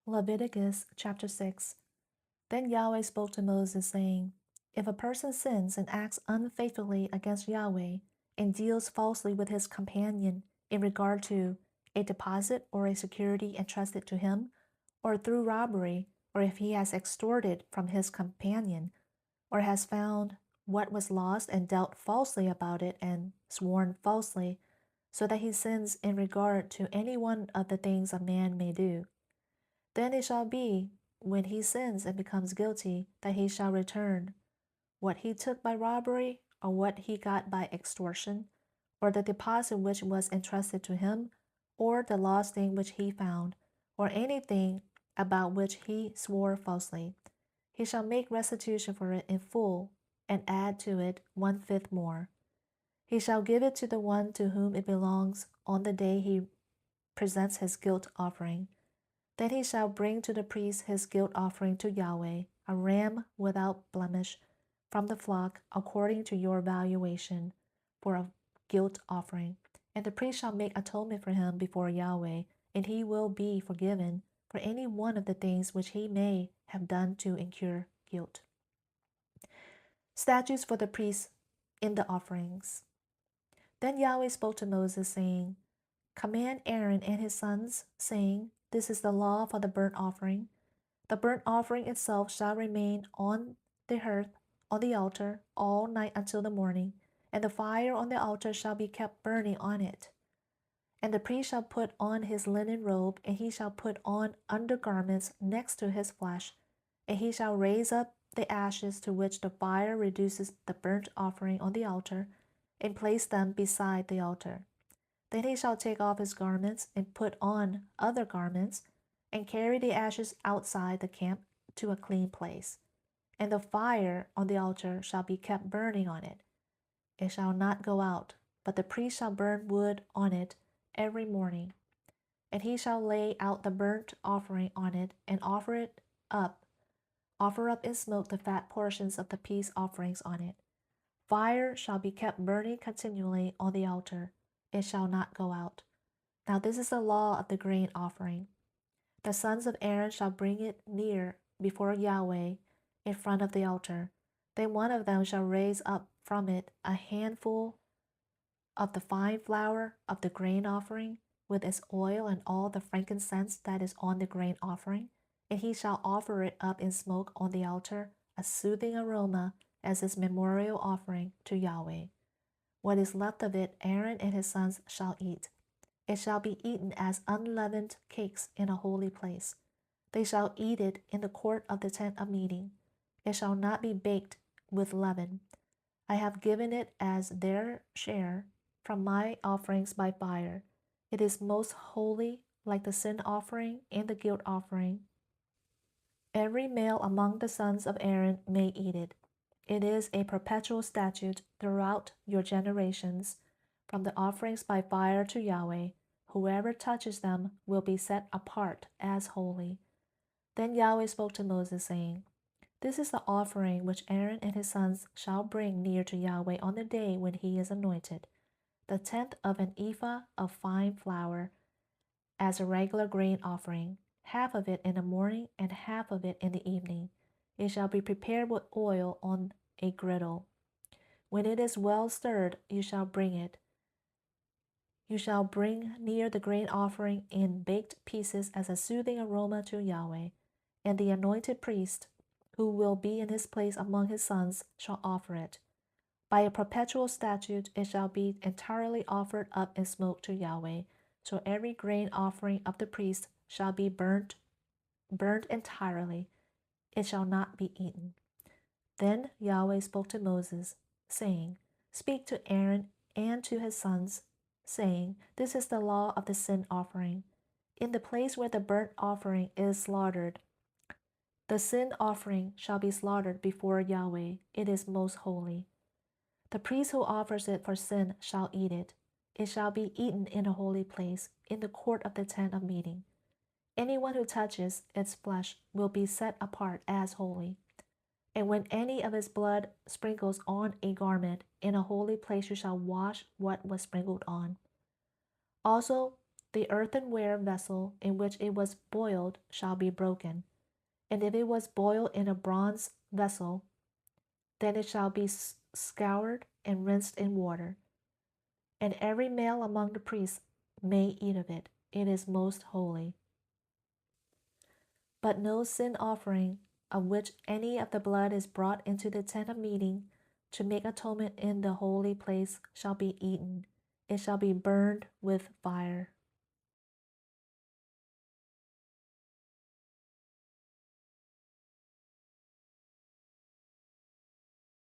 Leviticus chapter 6. Then Yahweh spoke to Moses, saying, If a person sins and acts unfaithfully against Yahweh, and deals falsely with his companion in regard to a deposit or a security entrusted to him, or through robbery, or if he has extorted from his companion, or has found what was lost and dealt falsely about it and sworn falsely, so that he sins in regard to any one of the things a man may do, then it shall be, when he sins and becomes guilty, that he shall return what he took by robbery, or what he got by extortion, or the deposit which was entrusted to him, or the lost thing which he found, or anything about which he swore falsely. He shall make restitution for it in full, and add to it 1/5 more. He shall give it to the one to whom it belongs on the day he presents his guilt offering. Then he shall bring to the priest his guilt offering to Yahweh, a ram without blemish from the flock, according to your valuation, for a guilt offering. And the priest shall make atonement for him before Yahweh, and he will be forgiven for any one of the things which he may have done to incur guilt. Statutes for the priests in the offerings. Then Yahweh spoke to Moses, saying, Command Aaron and his sons, saying, This is the law for the burnt offering. The burnt offering itself shall remain on the hearth, on the altar, all night until the morning, and the fire on the altar shall be kept burning on it. And the priest shall put on his linen robe, and he shall put on undergarments next to his flesh, and he shall raise up the ashes to which the fire reduces the burnt offering on the altar, and place them beside the altar. Then he shall take off his garments and put on other garments, and carry the ashes outside the camp to a clean place. And the fire on the altar shall be kept burning on it. It shall not go out, but the priest shall burn wood on it every morning. And he shall lay out the burnt offering on it, and offer up in smoke the fat portions of the peace offerings on it. Fire shall be kept burning continually on the altar. It shall not go out. Now this is the law of the grain offering. The sons of Aaron shall bring it near before Yahweh in front of the altar. Then one of them shall raise up from it a handful of the fine flour of the grain offering, with its oil and all the frankincense that is on the grain offering, and he shall offer it up in smoke on the altar, a soothing aroma as his memorial offering to Yahweh. What is left of it Aaron and his sons shall eat. It shall be eaten as unleavened cakes in a holy place. They shall eat it in the court of the tent of meeting. It shall not be baked with leaven. I have given it as their share from my offerings by fire. It is most holy, like the sin offering and the guilt offering. Every male among the sons of Aaron may eat it. It is a perpetual statute throughout your generations, from the offerings by fire to Yahweh. Whoever touches them will be set apart as holy. Then Yahweh spoke to Moses, saying, This is the offering which Aaron and his sons shall bring near to Yahweh on the day when he is anointed, the 10th of an ephah of fine flour, as a regular grain offering, half of it in the morning and half of it in the evening. It shall be prepared with oil on a griddle. When it is well stirred, you shall bring it. You shall bring near the grain offering in baked pieces as a soothing aroma to Yahweh, and the anointed priest, who will be in his place among his sons, shall offer it. By a perpetual statute, it shall be entirely offered up in smoke to Yahweh. So every grain offering of the priest shall be burnt entirely. It shall not be eaten. Then Yahweh spoke to Moses, saying, Speak to Aaron and to his sons, saying, This is the law of the sin offering. In the place where the burnt offering is slaughtered, the sin offering shall be slaughtered before Yahweh. It is most holy. The priest who offers it for sin shall eat it. It shall be eaten in a holy place, in the court of the tent of meeting. Anyone who touches its flesh will be set apart as holy. And when any of its blood sprinkles on a garment, in a holy place you shall wash what was sprinkled on. Also, The earthenware vessel in which it was boiled shall be broken. And if it was boiled in a bronze vessel, then it shall be scoured and rinsed in water. And every male among the priests may eat of it. It is most holy. But no sin offering, of which any of the blood is brought into the tent of meeting to make atonement in the holy place, shall be eaten. It shall be burned with fire.